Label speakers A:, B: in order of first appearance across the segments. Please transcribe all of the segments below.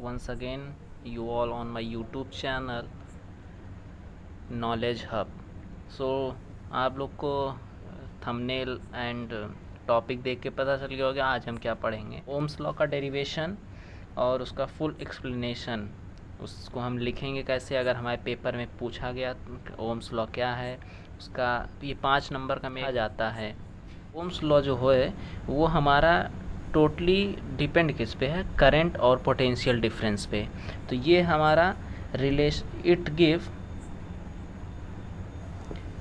A: once again you all on my YouTube channel Knowledge Hub. So आप लोग को thumbnail and topic देख के पता चल गया होगा आज हम क्या पढ़ेंगे। ओम्स लॉ का डेरिवेशन और उसका फुल एक्सप्लेनेशन, उसको हम लिखेंगे कैसे अगर हमारे पेपर में पूछा गया ओम्स लॉ क्या है। उसका ये 5 नंबर का में आ जाता है। ओम्स लॉ जो है वो हमारा टोटली डिपेंड किस पे है, करंट और पोटेंशियल डिफरेंस पे। तो ये हमारा इट गिव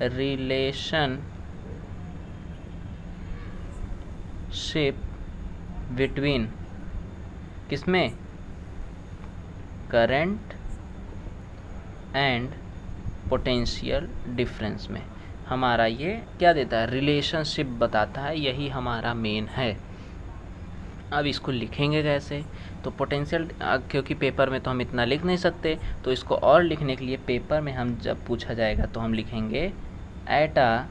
A: रिलेशनशिप बिटवीन किसमें, करंट एंड पोटेंशियल डिफरेंस में हमारा ये क्या देता है, रिलेशनशिप बताता है। यही हमारा मेन है। अब इसको लिखेंगे कैसे, तो पोटेंशियल, क्योंकि पेपर में तो हम इतना लिख नहीं सकते, तो इसको और लिखने के लिए पेपर में हम जब पूछा जाएगा तो हम लिखेंगे at a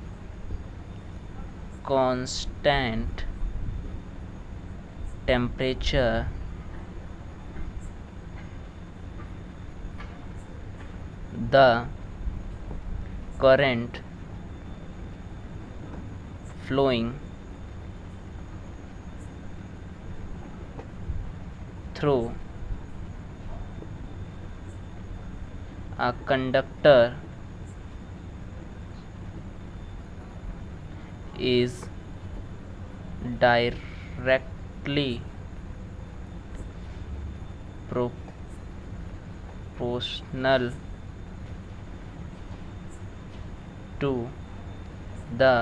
A: constant temperature the current flowing through a conductor is directly proportional to the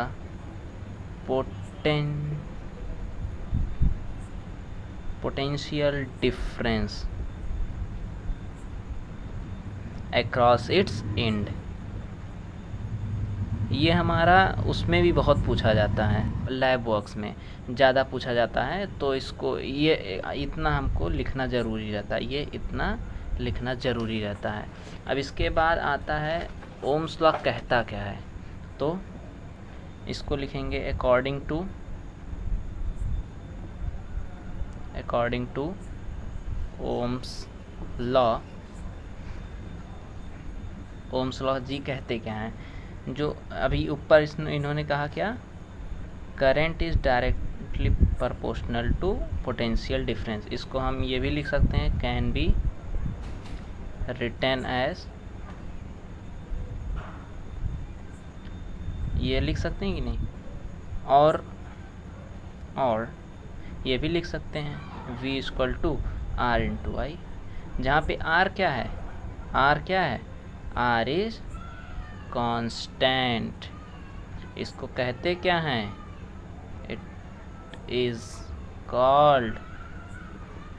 A: potential difference across its end। ये हमारा उसमें भी बहुत पूछा जाता है, लैब वर्क्स में ज़्यादा पूछा जाता है, तो इसको ये इतना हमको लिखना ज़रूरी रहता है, ये इतना लिखना ज़रूरी रहता है। अब इसके बाद आता है ओम्स लॉ कहता क्या है, तो इसको लिखेंगे according to Ohm's law. Ohm's law जी कहते क्या हैं, जो अभी ऊपर इन्होंने कहा क्या, current is directly proportional to potential difference. इसको हम ये भी लिख सकते हैं, कैन बी रिटन एज, ये लिख सकते हैं कि नहीं, और ये भी लिख सकते हैं V equal to R into I, जहाँ पे R क्या है, R इज कांस्टेंट। इसको कहते क्या हैं, इट इज कॉल्ड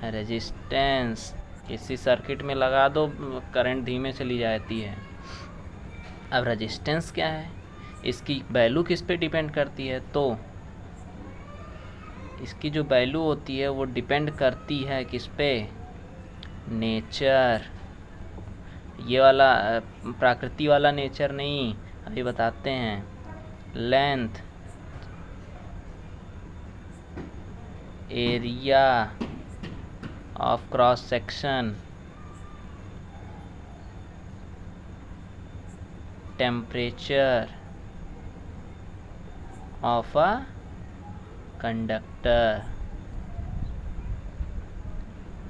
A: रेजिस्टेंस। किसी सर्किट में लगा दो, करंट धीमे चली जाती है। अब रेजिस्टेंस क्या है, इसकी वैल्यू किस पे डिपेंड करती है, तो इसकी जो वैल्यू होती है वो डिपेंड करती है किस पे, नेचर। ये वाला प्रकृति वाला नेचर नहीं, अभी बताते हैं। Length, area of cross section, temperature of a conductor.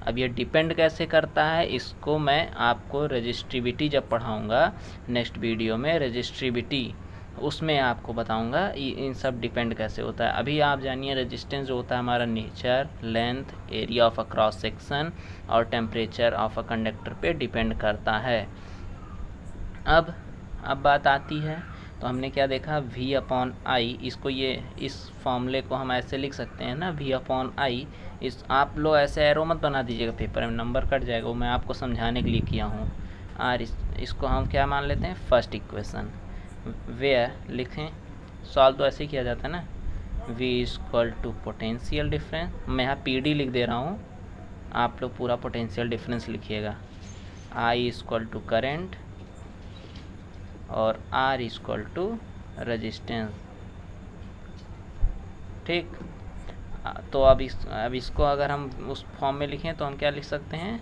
A: अब ये डिपेंड कैसे करता है, इसको मैं आपको रेजिस्टिविटी जब पढ़ाऊंगा नेक्स्ट वीडियो में, रेजिस्टिविटी उसमें आपको बताऊंगा इन सब डिपेंड कैसे होता है। अभी आप जानिए रेजिस्टेंस जो होता है हमारा nature, length, area of a cross section और टेम्परेचर ऑफ अ कंडक्टर पे डिपेंड करता है। अब बात आती है, तो हमने क्या देखा, V अपॉन आई, इसको ये इस फॉर्मूले को हम ऐसे लिख सकते हैं ना, V अपॉन आई। इस आप लोग ऐसे एरो मत बना दीजिएगा, पेपर में नंबर कट जाएगा, वो मैं आपको समझाने के लिए किया हूँ। और इसको हम क्या मान लेते हैं, फर्स्ट इक्वेशन। वेयर लिखें, सॉल्व तो ऐसे ही किया जाता है ना, V equal to potential difference. मैं यहाँ PD लिख दे रहा हूँ, आप लोग पूरा पोटेंशियल डिफरेंस लिखिएगा। I इक्वल टू करेंट और R इक्वल टू रेजिस्टेंस। ठीक, तो अब इसको अगर हम उस फॉर्म में लिखें तो हम क्या लिख सकते हैं,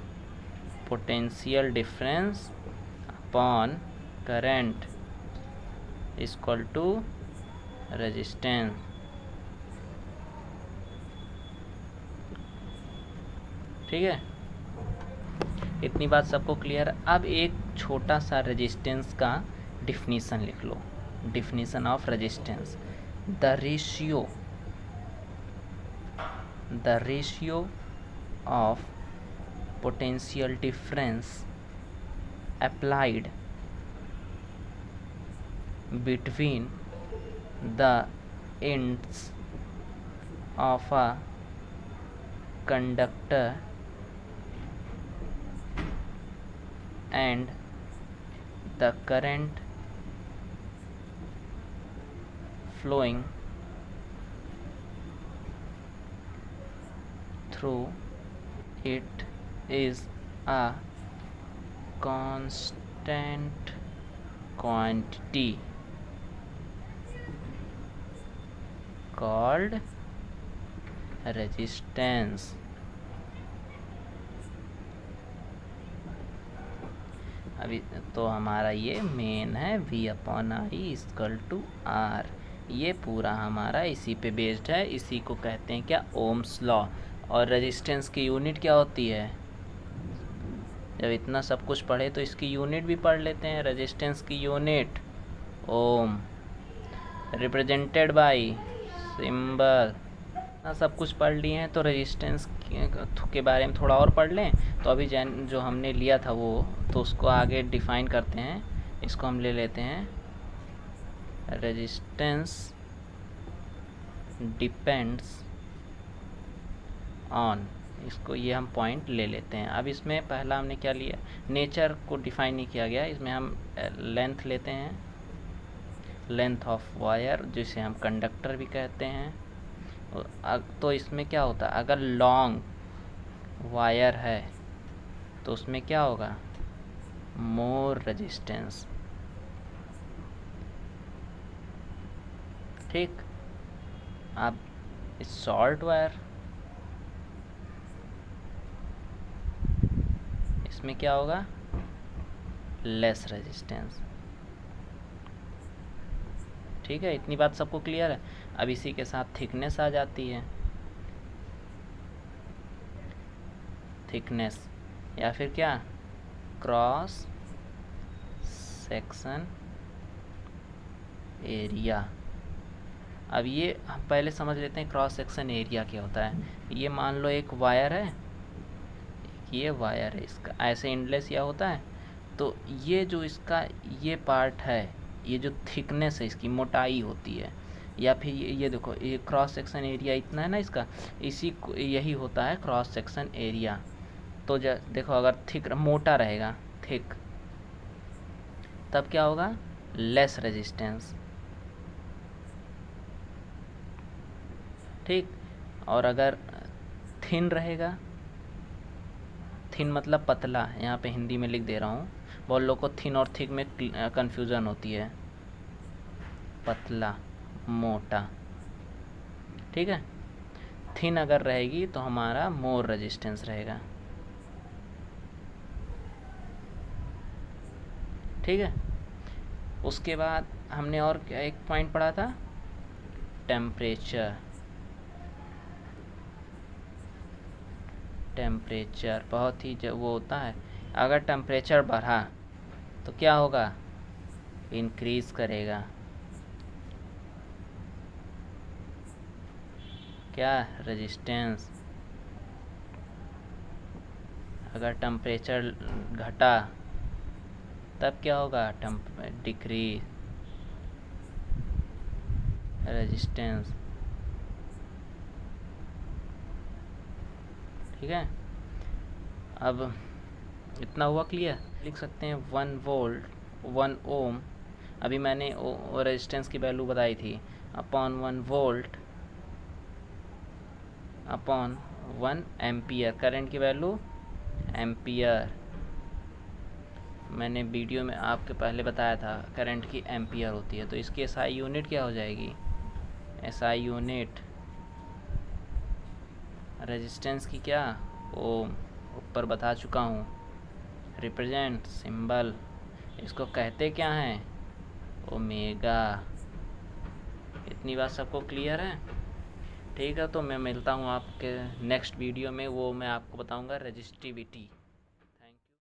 A: potential difference upon current equal to resistance. ठीक है, इतनी बात सबको क्लियर। अब एक छोटा सा रेजिस्टेंस का डिफिनीसन लिख लो। Definition of resistance, the ratio of potential difference applied between the ends of a conductor and the current flowing through it is a constant quantity called resistance। अभी तो हमारा ये मेन है V upon I equal to R. ये पूरा हमारा इसी पे बेस्ड है। इसी को कहते हैं क्या, ओम्स लॉ। और रेजिस्टेंस की यूनिट क्या होती है? जब इतना सब कुछ पढ़े तो इसकी यूनिट भी पढ़ लेते हैं। रेजिस्टेंस की unit Om, represented by symbol. सब कुछ पढ़ लिए हैं तो रेजिस्टेंस के बारे में थोड़ा और पढ़ लें। तो अभी जो हमने लिया था वो, तो उसको आगे डिफाइन करते हैं। इसको हम ले लेते हैं, रेजिस्टेंस डिपेंड्स ऑन। इसको ये हम पॉइंट ले लेते हैं। अब इसमें पहला हमने क्या लिया, नेचर को डिफाइन नहीं किया गया। इसमें हम लेंथ लेते हैं, लेंथ ऑफ वायर, जिसे हम कंडक्टर भी कहते हैं। तो इसमें क्या होता है, अगर लॉन्ग वायर है तो उसमें क्या होगा, मोर रेजिस्टेंस। ठीक। अब शॉर्ट वायर, इसमें क्या होगा, लेस रेजिस्टेंस। ठीक है, इतनी बात सबको क्लियर है। अब इसी के साथ थिकनेस आ जाती है। थिकनेस या फिर क्या, क्रॉस सेक्शन एरिया। अब ये हम पहले समझ लेते हैं क्रॉस सेक्शन एरिया क्या होता है। ये मान लो एक वायर है, ये वायर है, इसका ऐसे इंडलेस या होता है। तो ये जो इसका ये पार्ट है, ये जो थिकनेस है, इसकी मोटाई होती है। या फिर ये देखो, ये क्रॉस सेक्शन एरिया इतना है ना इसका, इसी को यही होता है क्रॉस सेक्शन एरिया। तो देखो, अगर थिक मोटा रहेगा, थिक, तब क्या होगा, लेस रेजिस्टेंस। ठीक। और अगर थिन रहेगा, थिन मतलब पतला, यहाँ पे हिंदी में लिख दे रहा हूँ। बहुत लोग को थिन और थिक में कंफ्यूजन होती है। पतला, मोटा। ठीक है, थिन अगर रहेगी तो हमारा मोर रेजिस्टेंस रहेगा। ठीक है, उसके बाद हमने और क्या एक पॉइंट पढ़ा था, टेम्परेचर। टेम्परेचर बहुत ही जब वो होता है, अगर टेम्परेचर बढ़ा तो क्या होगा, इंक्रीज करेगा क्या, रेजिस्टेंस। अगर टेम्परेचर घटा तब क्या होगा, डिक्रीज रेजिस्टेंस। ठीक है, अब इतना हुआ क्लियर। लिख सकते हैं 1 वोल्ट 1 ओम, अभी मैंने रेजिस्टेंस की वैल्यू बताई थी, upon 1 volt upon 1 ampere. Current की वैल्यू एम्पियर, मैंने वीडियो में आपके पहले बताया था करंट की एम्पियर होती है। तो इसकी एसआई यूनिट क्या हो जाएगी, एसआई यूनिट रेजिस्टेंस की क्या, ओम, ऊपर बता चुका हूँ। रिप्रेजेंट सिंबल, इसको कहते क्या हैं, ओमेगा। इतनी बात सबको क्लियर है? ठीक है, तो मैं मिलता हूँ आपके नेक्स्ट वीडियो में, वो मैं आपको बताऊँगा रजिस्टिविटी।